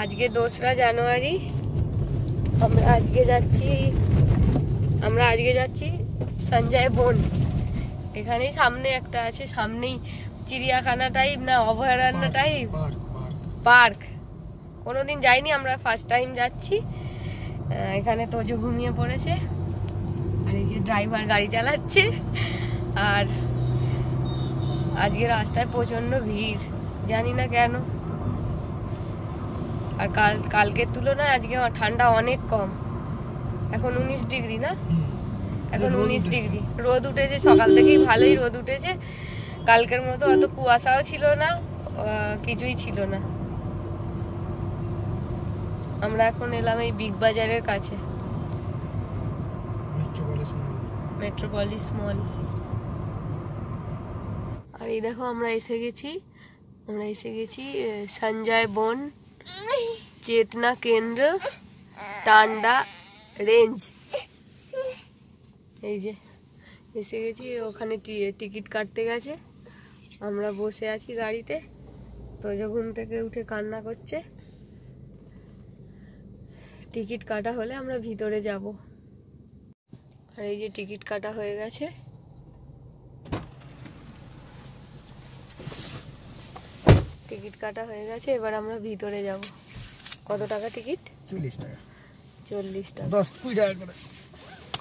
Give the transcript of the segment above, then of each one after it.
আজকে 2রা জানুয়ারি। আমরা আজকে যাচ্ছি সঞ্জয় বন। এখানেই সামনে একটা আছে, সামনেই চিড়িয়াখানা টাইপ না অভয়ারণ্য টাইপ পার্ক। কোনোদিন যাইনি আমরা, ফার্স্ট টাইম যাচ্ছি। এখানে তোজো ঘুমিয়ে পড়েছে আর এই যে ড্রাইভার গাড়ি চালাচ্ছে। আর আজকে রাস্তায় প্রচন্ড ভিড়, জানি না কেন। আর কালকের তুলনায় আজকে ঠান্ডা অনেক কম। এখন 19 ডিগ্রি না, এখন 19 ডিগ্রি রোদ উঠেছে। সকাল থেকেই ভালোই রোদ উঠেছে। কালকের মতো অত কুয়াশাও ছিল না, কিছুই ছিল না। আমরা এখন এলাম এই বিগ বাজারের কাছে, মেট্রোপলিস মল। আর এই দেখো আমরা এসে গেছি সঞ্জয় বন চেতনা কেন্দ্র টান্ডা রেঞ্জ। এই যে এসে গেছি, ওখানে টিকিট কাটতে গেছে। আমরা বসে আছি গাড়িতে। তোজো ঘুম থেকে উঠে কান্না করছে। টিকিট কাটা হলে আমরা ভিতরে যাব। আর এই যে টিকিট কাটা হয়ে গেছে। এবার আমরা ভিতরে যাব। কত টাকা টিকিট? 40 টাকা। 40 টাকা, 20 টাকা করে,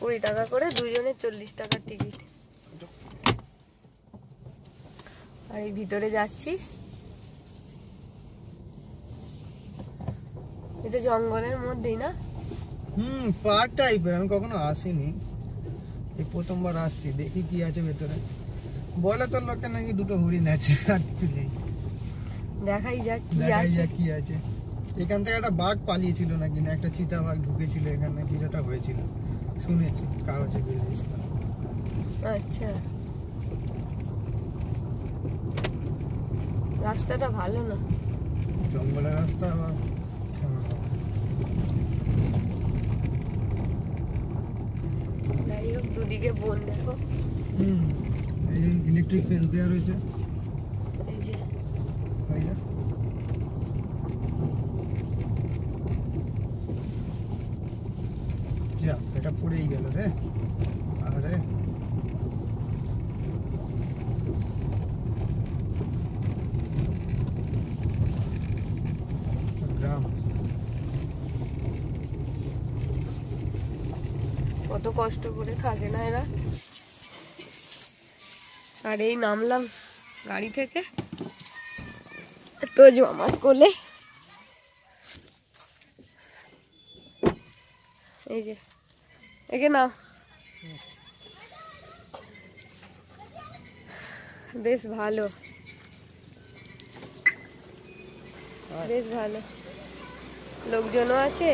20 টাকা করে দুজনের 40 টাকার টিকিট। আর এই ভিতরে যাচ্ছি। এটা জঙ্গলের মধ্যেই না? পার্ক টাইপের। আমি কখনো আসিনি, এই প্রথমবার আসছি। দেখি কি আছে ভেতরে। বলে তোর লোকটা নাকি দুটো হরিণ আছে, আর কিছু নেই। দেখাই যাক কি আছে। এখান থেকে একটা বাঘ পালিয়েছিল নাকি, না একটা চিতা বাঘ ঢুকেছিল এখানে, কিছুটা হয়েছিল শুনেছি, কাগজে বেরিয়েছিল। আচ্ছা, রাস্তাটা ভালো না, জঙ্গলের রাস্তা। আবার দুদিকে বন দেখো। এই যে ইলেকট্রিক ফেন্স দেওয়া রয়েছে। এই যে এটা পড়েই গেল রে। আরে গ্রাম, কত কষ্ট করে থাকে না এরা। আর এই নামলাম গাড়ি থেকে, তো আমার কোলে। এই যে একে না, বেশ ভালো, বেশ ভালো। লোকজনও আছে।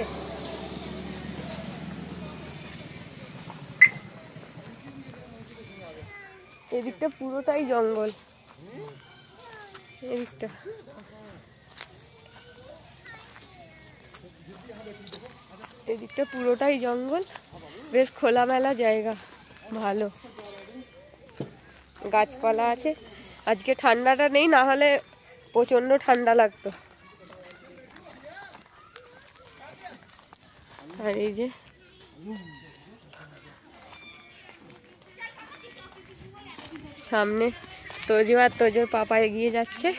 এদিকটা পুরোটাই জঙ্গল, এদিকটা পুরোটাই জঙ্গল। বেশ খোলামেলা জায়গা, ভালো গাছপালা আছে। আজকে ঠান্ডাটা নেই, না হলে প্রচন্ড ঠান্ডা লাগতো। আর এই যে সামনে তোজো আর তোজোর পাপা এগিয়ে যাচ্ছে,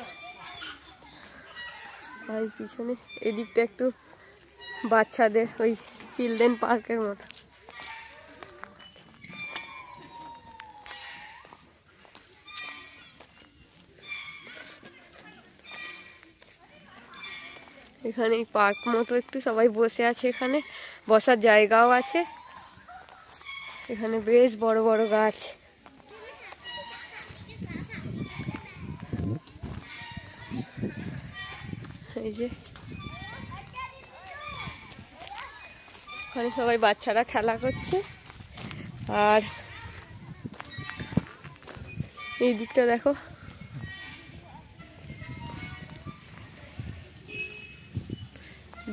আর পিছনে এদিকটা একটু বাচ্চাদের ওই চিলড্রেন পার্কের মতো। এখানে পার্ক মতো একটু সবাই বসে আছে, এখানে বসার জায়গাও আছে। এখানে বেশ বড় বড় গাছ। এই যে ওখানে সবাই বাচ্চারা খেলা করছে। আর এই দিকটা দেখো,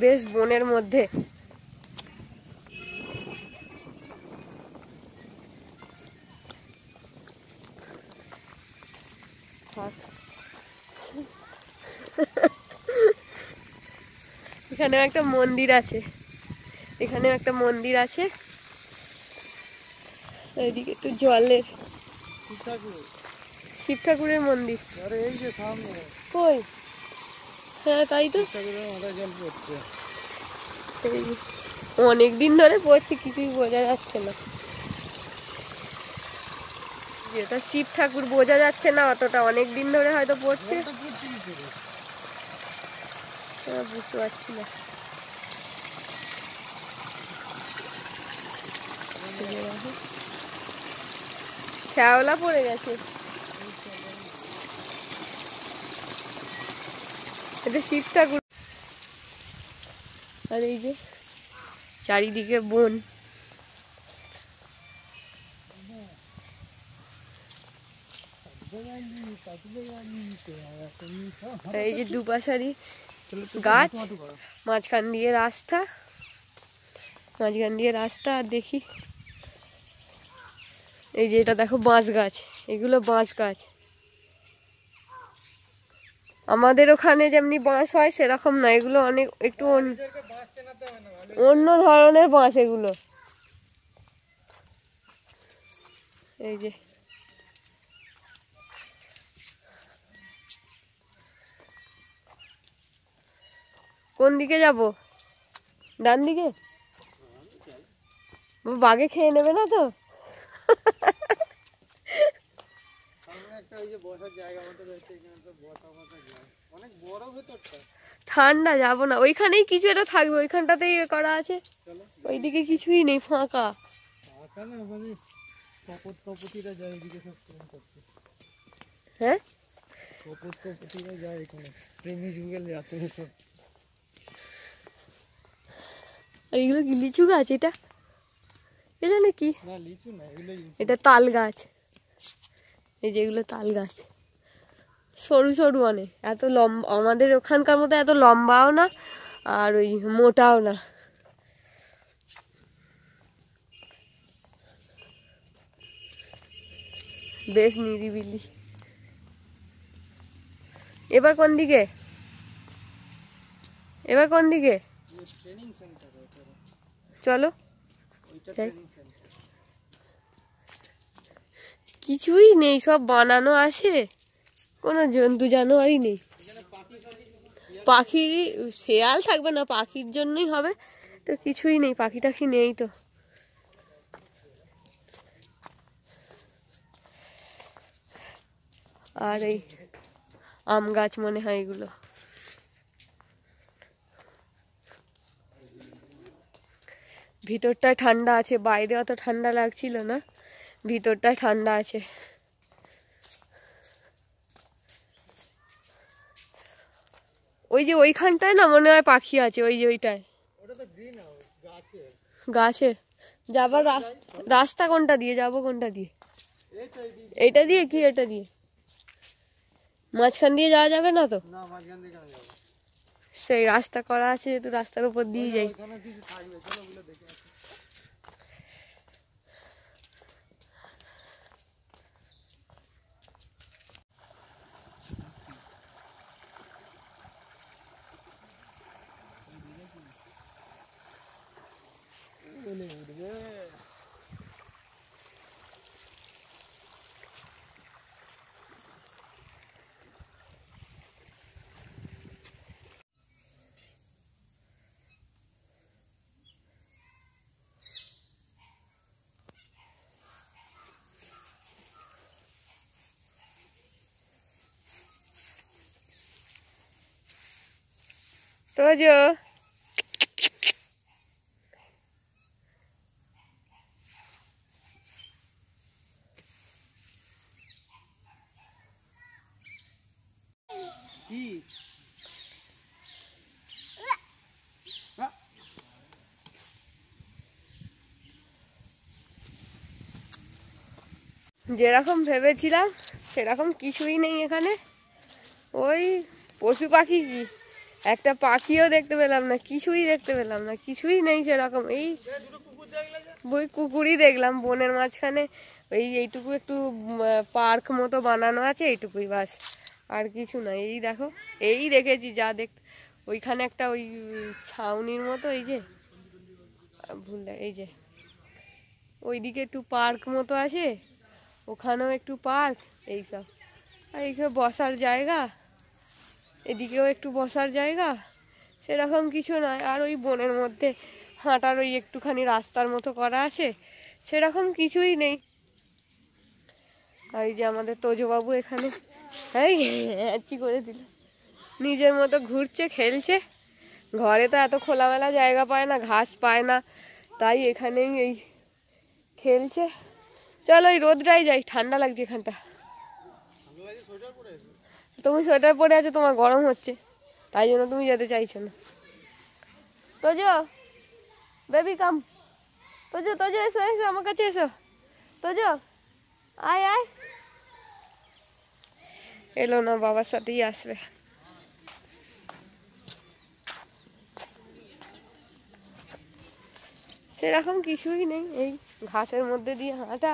বেশ বনের মধ্যে। এখানে একটা মন্দির আছে, এখানে একটা মন্দির আছে, এদিকে একটু জলের, শিব ঠাকুরের মন্দির। এই যে সামনে কই? হ্যাঁ তাই তো, মাথায় জল পড়ছে। অনেক দিন ধরে পড়ছে, কিছুই বোঝা যাচ্ছে না। যেটা শিব ঠাকুর বোঝা যাচ্ছে না অতটা, অনেক দিন ধরে হয়তো পড়ছে, বুঝতে পারছি না। শ্যাওলা পড়ে গেছে, এটা শিব ঠাকুর। আর এই যে চারিদিকে বন, এই যে দুপাশারি গাছ, মাঝখান দিয়ে রাস্তা, মাঝখান দিয়ে রাস্তা। আর দেখি এই যে এটা দেখো বাঁশ গাছ, এগুলো বাঁশ গাছ। আমাদের ওখানে যেমনি বাঁশ হয় সেরকম না, এগুলো অনেক একটু অন্য ধরনের বাঁশ এগুলো। এই যে কোন দিকে যাব? ডান দিকে? বাঘে খেয়ে নেবে না তো? ঠান্ডা, যাবো না ওইখানেই, কিছু একটা থাকবে ওইখানটাতেই করা আছে, ওইদিকে কিছুই নেই, ফাঁকা। হ্যাঁ আর এগুলো কি লিচু গাছ? এটা এটা নাকি? এটা তাল গাছ, এই যেগুলো তাল গাছ, সরু সরু অনেক, এত লম্বা আমাদের ওখানকার মতো এত লম্বাও না আর ওই মোটাও না। বেশ নিরিবিলি। এবার কোন দিকে? এবার কোন দিকে? চলো। কিছুই নেই, সব বানানো আছে, কোনো জন্তু জানোয়ারই নেই। পাখি, শেয়াল থাকবে না, পাখির জন্যই হবে তো, কিছুই নেই, পাখি টাখি নেই তো। আর এই আম গাছ মনে হয় এগুলো। ভিতরটায় ঠান্ডা আছে, বাইরে অত ঠান্ডা লাগছিল না, ভিতরটায় ঠান্ডা আছে। ওই যে ওইখানটায় না মনে হয় পাখি আছে, ওই যে ওইটায় গাছের। যাবার রাস্তা কোনটা দিয়ে যাব? কোনটা দিয়ে? এইটা দিয়ে কি এটা দিয়ে? মাঝখান দিয়ে যাওয়া যাবে না তো? সেই রাস্তা করা আছে যেহেতু, রাস্তার উপর দিয়ে যাই। তো যে যেরকম ভেবেছিলাম সেরকম কিছুই নেই এখানে। ওই পশু পাখি, কি একটা পাখিও দেখতে পেলাম না, কিছুই দেখতে পেলাম না, কিছুই নেই সেরকম। এই ওই কুকুরই দেখলাম বনের মাঝখানে, এইটুকু একটু পার্ক মতো বানানো আছে, এইটুকুই বাস, আর কিছু না। এই দেখো, এই দেখেছি যা ওইখানে একটা ওই ছাউনির মতো, এই যে এই যে ওইদিকে একটু পার্ক মতো আছে, ওখানেও একটু পার্ক, এইসব। আর এইখানে বসার জায়গা, এদিকেও একটু বসার জায়গা, সেরকম কিছু নয়। আর ওই বনের মধ্যে হাঁটার ওই একটুখানি রাস্তার মতো করা আছে, সেরকম কিছুই নেই। আর এই যে আমাদের তোজবাবু এখানে এই করে দিল, নিজের মতো ঘুরছে, খেলছে। ঘরে তো এত খোলামেলা জায়গা পায় না, ঘাস পায় না, তাই এখানেই এই খেলছে। চলো ওই রোদটাই যাই, ঠান্ডা লাগছে এখানটা। তুমি সোয়েটার পরে আছো, তোমার গরম হচ্ছে, তাই জন্য তুমি যেতে চাইছো না। তোজো, বেবি কাম, তোজো তোজো এসো এসো, আমার কাছে এসো, তোজো আয় আয়। এলো না, বাবার সাথেই আসবে। সেরকম কিছুই নেই, এই ঘাসের মধ্যে দিয়ে হাঁটা,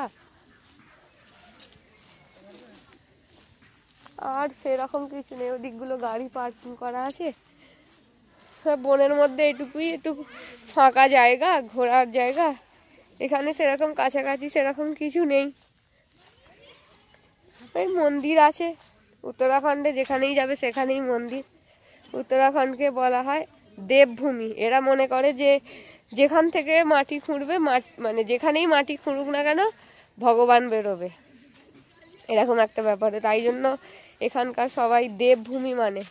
আর সেরকম কিছু নেই। ওদিকগুলো গাড়ি পার্কিং করা আছে। বনের মধ্যে এটুকুই একটু ফাঁকা জায়গা, ঘোরার জায়গা। এখানে সেরকম কাছাকাছি সেরকম কিছু নেই। ওই মন্দির আছে উত্তরাখণ্ডে, যেখানেই যাবে সেখানেই মন্দির। উত্তরাখণ্ডকে বলা হয় দেবভূমি। এরা মনে করে যে যেখান থেকে মাটি খুঁড়বে, মানে যেখানেই মাটি খুঁড়ুক না কেন ভগবান বেরোবে, এরকম একটা ব্যাপার। তাই জন্য এখানকার সবাই দেবভূমি মানে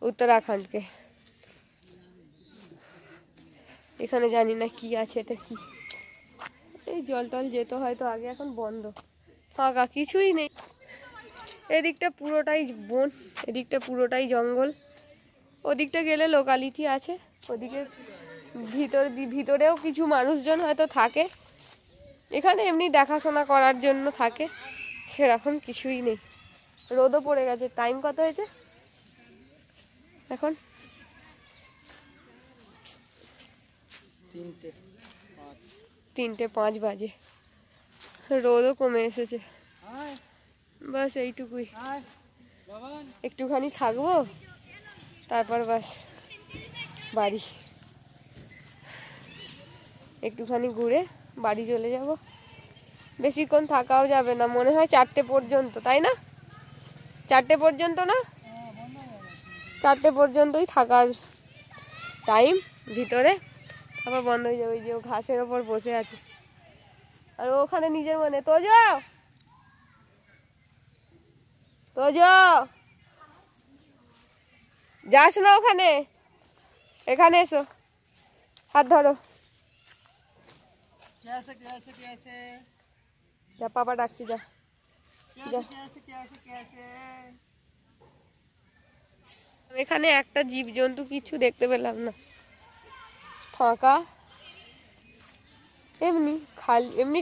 উত্তরাখণ্ডকে। এখানে জানি না কি আছে, এটা কি, এই জল টল যেত হয়তো আগে, এখন বন্ধ, ফাঁকা, কিছুই নেই। এদিকটা পুরোটাই বন, এদিকটা পুরোটাই জঙ্গল। ওদিকটা গেলে লোকালিটি আছে, ওদিকে ভিতরেও কিছু মানুষজন হয়তো থাকে, এখানে এমনি দেখাশোনা করার জন্য থাকে, সেরকম কিছুই নেই। রোদও পড়ে গেছে। টাইম কত হয়েছে এখন? 3:05 বাজে। রোদও কমে এসেছে, বাস এইটুকুই। একটুখানি থাকবো, তারপর বাস বাড়ি, একটুখানি ঘুরে বাড়ি চলে যাব। বেশিক্ষণ থাকাও যাবে না, মনে হয় 4টে পর্যন্ত, তাই না? 4টে পর্যন্ত না, 4টে পর্যন্তই থাকার টাইম ভিতরে, আবার বন্ধ হয়ে যাবে। যে ও ঘাসের ওপর বসে আছে, আর ওখানে নিজের মনে তোজো তোজো, যাস না ওখানে, এখানে এসো, হাত ধরো। যা, পাপা ডাকছি, যা যা। এখানে একটা জীবজন্তু কিছু দেখতে পেলাম না, ফাঁকা, এমনি খালি, এমনি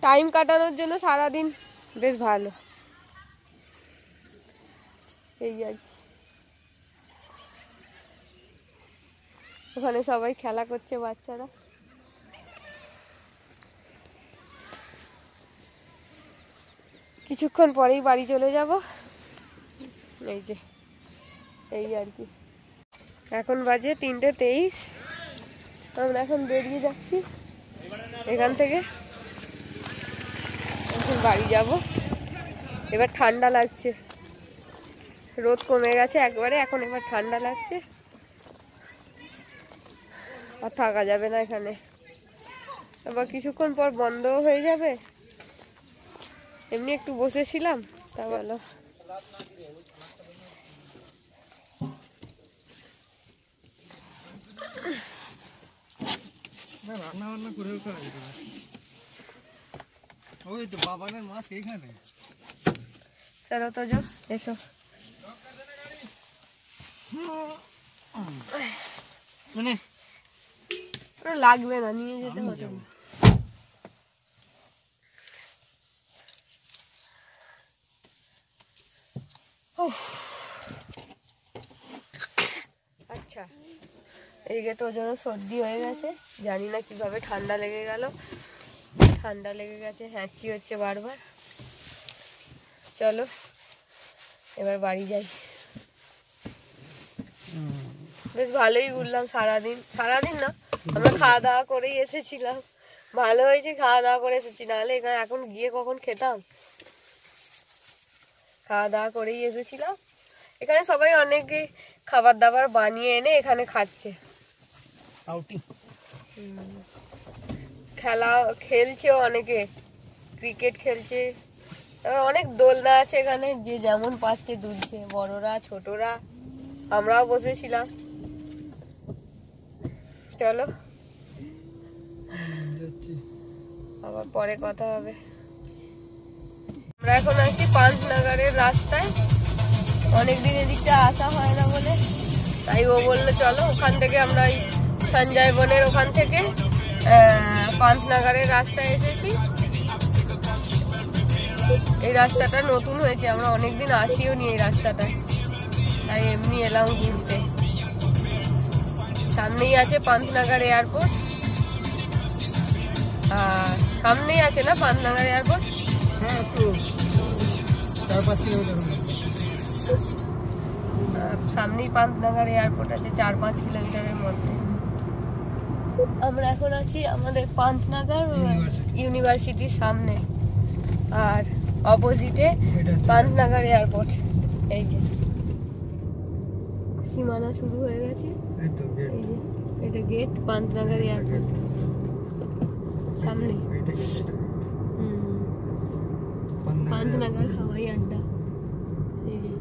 টাইম কাটানোর জন্য সারাদিন বেশ ভালো, এই আর কি। ওখানে সবাই খেলা করছে, বাচ্চারা। কিছুক্ষণ পরেই বাড়ি চলে যাব, এই যে, এই আর কি। এখন বাজে 3:23, আমরা এখন বেরিয়ে যাচ্ছি এখান থেকে, এখন বাড়ি যাব। এবার ঠান্ডা লাগছে, রোদ কমে গেছে একবারে, এখন এবার ঠান্ডা লাগছে, আর থাকা যাবে না এখানে। আবার কিছুক্ষণ পর বন্ধও হয়ে যাবে। এমনি একটু বসেছিলাম, তা বলো। রান্না বান্না করেও খাওয়া যেতে পারে। ওই তো বাবানের মাছ এইখানে। চলো তোজো, এসো। মানে লাগবে না, নিয়ে যেতে হবে। আচ্ছা, এইদিকে তো জন্য সর্দি হয়ে গেছে, জানি না কিভাবে ঠান্ডা লেগে গেল, ঠান্ডা লেগে গেছে, হ্যাঁচি হচ্ছে বারবার। চলো এবার বাড়ি যাই। বেশ ভালোই ঘুরলাম সারাদিন। সারাদিন না, আমরা খাওয়া দাওয়া করেই এসেছিলাম। ভালো হয়েছে খাওয়া দাওয়া করে এসেছি, নাহলে এখানে এখন গিয়ে কখন খেতাম। খাওয়া দাওয়া করেই এসেছিলাম। এখানে সবাই অনেকে খাবার দাবার বানিয়ে এনে এখানে খাচ্ছে। খেলছেও অনেকে, ক্রিকেট খেলছে। তারপর অনেক দোলনা আছে এখানে, যে যেমন পাচ্ছে দুলছে, বড়রা ছোটরা। আমরাও বসেছিলাম। চলো আবার পরে কথা হবে। আমরা এখন আছি পান্তনগরের রাস্তায়। অনেকদিন এদিকটা আসা হয় না বলে, তাই ও বললো চলো ওখান থেকে আমরা ওই সঞ্জয় বনের ওখান থেকে পান্তনগরের রাস্তায় এসেছি। এই রাস্তাটা নতুন হয়েছে, আমরা অনেকদিন আসিও নি এই রাস্তাটা, তাই এমনি এলাম ঘুরতে। সামনেই আছে পান্তনগর এয়ারপোর্ট, আর সামনেই আছে না পান্তনগর এয়ারপোর্ট? হ্যাঁ, একটু 4-5 কিলোমিটার। সামনেই পান্তনগর এয়ারপোর্ট আছে 4-5 কিলোমিটারের মধ্যে। আমরা এখন আছি আমাদের পান্তনগর ইউনিভার্সিটির সামনে, আর অপোজিটে পান্তনগর এয়ারপোর্ট। এই যে সীমানা শুরু হয়ে গেছে, এই যে এটা গেট পান্তনগর এয়ারপোর্ট সামনে। পান্তনগর হাওয়াই আড্ডা। এই যে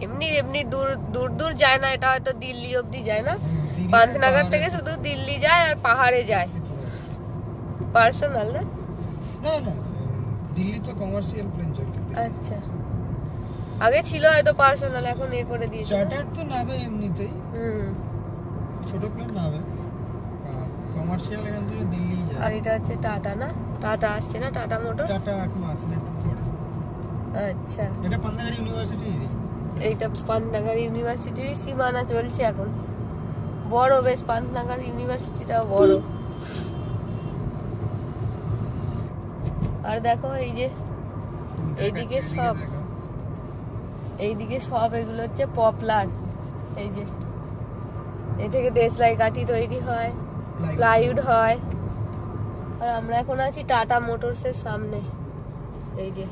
এমনি এমনি দূর দূর দূর যায় না, এটা হয়তো দিল্লি অব্দি যায় না। পান্তনগর থেকে শুধু দিল্লি যায় আর পাহাড়ে যায়। পার্সোনাল না? না না, দিল্লি তো কমার্শিয়াল প্লেন চলছে। আচ্ছা, আগে ছিল হয়তো পার্সোনাল, এখন এ করে দিয়েছে। চার্টার তো নাবে এমনিতেই, ছোট প্লেন নাবে, আর কমার্শিয়াল এখান থেকে দিল্লি যায়। আর এটা হচ্ছে টাটা না? টাটা আসছে না? Tata motor. টাটা এখন আসে না, একটু পরে। আচ্ছা, এটা পান্তনগর ইউনিভার্সিটির। এইটা পান্তনগর ইউনিভার্সিটির সীমানা চলছে এখন। বড় বেশ, পান্তনগর ইউনিভার্সিটিটাও বড়। আর দেখো এই যে এইদিকে সব এগুলো হচ্ছে পপলার। এই যে এই থেকে দেশলাই কাঠি তৈরি হয়, প্লাইউড হয়। আর আমরা এখন আছি টাটা মোটরসের সামনে। এই যে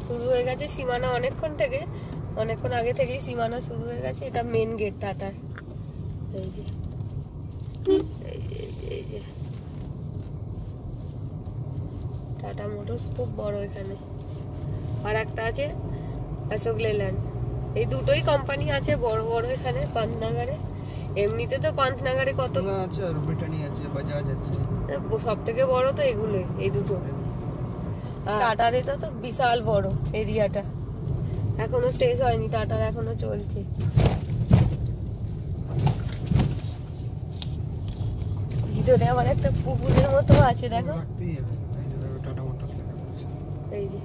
শুরু হয়ে গেছে সীমানা অনেকক্ষণ আগে থেকেই সীমানা শুরু হয়ে গেছে। এটা মেন গেট টাটার। এই যে এই যে টাটা মোটরস খুব বড় এখানে। আর একটা আছে অশোক লেল্যান্ড। এই দুটোই কোম্পানি আছে বড় বড় এখানে পান্তনগরে। এমনিতে তো পান্তনগরে কত আছে, আর ব্রিটানিয়া আছে, বাজাজ আছে। সব থেকে বড় তো এগুলো, এই দুটো। টাটার এটা তো বিশাল বড় এরিয়াটা, এখনো শেষ হয়নি, টাটার এখনো চলছে। ভিতরে আবার একটা পুকুরের মতো আছে, দেখো। এই যে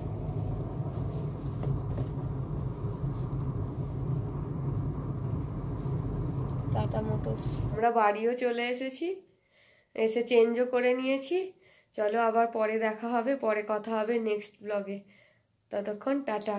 টাটা মোটরস। আমরা বাড়িও চলে এসেছি, এসে চেঞ্জও করে নিয়েছি। চলো আবার পরে দেখা হবে, পরে কথা হবে নেক্সট ব্লগে। ততক্ষণ টাটা।